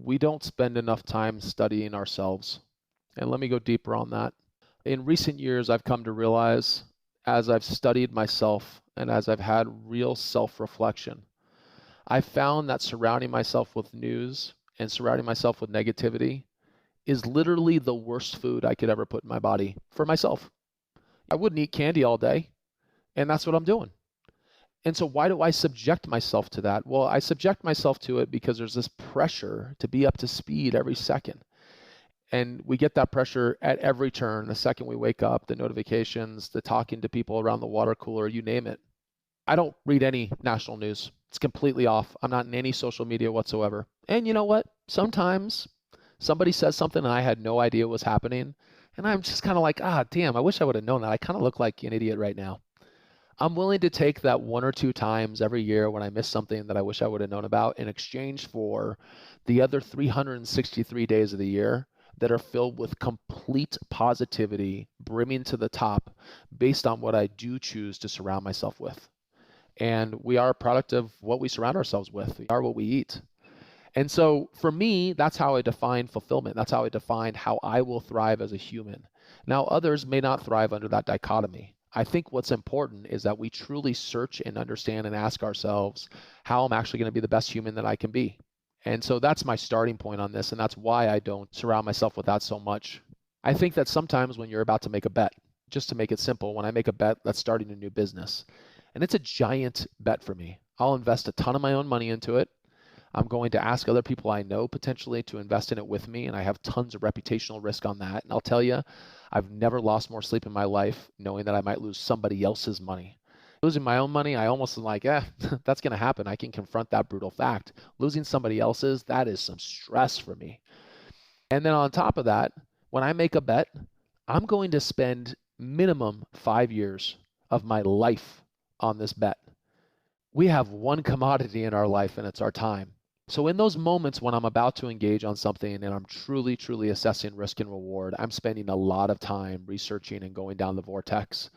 we don't spend enough time studying ourselves. And let me go deeper on that. In recent years, I've come to realize, as I've studied myself and as I've had real self-reflection, I found that surrounding myself with news and surrounding myself with negativity is literally the worst food I could ever put in my body for myself. I wouldn't eat candy all day, and that's what I'm doing. And so why do I subject myself to that? Well, I subject myself to it because there's this pressure to be up to speed every second. And we get that pressure at every turn. The second we wake up, the notifications, the talking to people around the water cooler, you name it. I don't read any national news. It's completely off. I'm not in any social media whatsoever. And you know what? Sometimes somebody says something and I had no idea was happening. And I'm just kind of like, damn, I wish I would have known that. I kind of look like an idiot right now. I'm willing to take that one or two times every year when I miss something that I wish I would have known about in exchange for the other 363 days of the year that are filled with complete positivity, brimming to the top based on what I do choose to surround myself with. And we are a product of what we surround ourselves with. We are what we eat. And so for me, that's how I define fulfillment. That's how I define how I will thrive as a human. Now, others may not thrive under that dichotomy. I think what's important is that we truly search and understand and ask ourselves how I'm actually going to be the best human that I can be. And so that's my starting point on this, and that's why I don't surround myself with that so much. I think that sometimes when you're about to make a bet, just to make it simple, when I make a bet that's starting a new business, and it's a giant bet for me, I'll invest a ton of my own money into it. I'm going to ask other people I know potentially to invest in it with me, and I have tons of reputational risk on that. And I'll tell you, I've never lost more sleep in my life knowing that I might lose somebody else's money. Losing my own money, I almost am like, that's going to happen. I can confront that brutal fact. Losing somebody else's, that is some stress for me. And then on top of that, when I make a bet, I'm going to spend minimum 5 years of my life on this bet. We have one commodity in our life, and it's our time. So in those moments when I'm about to engage on something and I'm truly, truly assessing risk and reward, I'm spending a lot of time researching and going down the vortex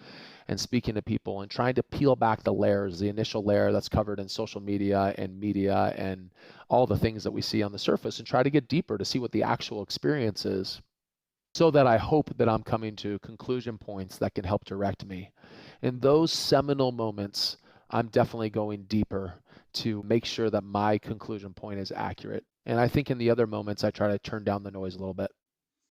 and speaking to people and trying to peel back the layers, the initial layer that's covered in social media and all the things that we see on the surface, and try to get deeper to see what the actual experience is, so that I hope that I'm coming to conclusion points that can help direct me. In those seminal moments, I'm definitely going deeper to make sure that my conclusion point is accurate. And I think in the other moments, I try to turn down the noise a little bit.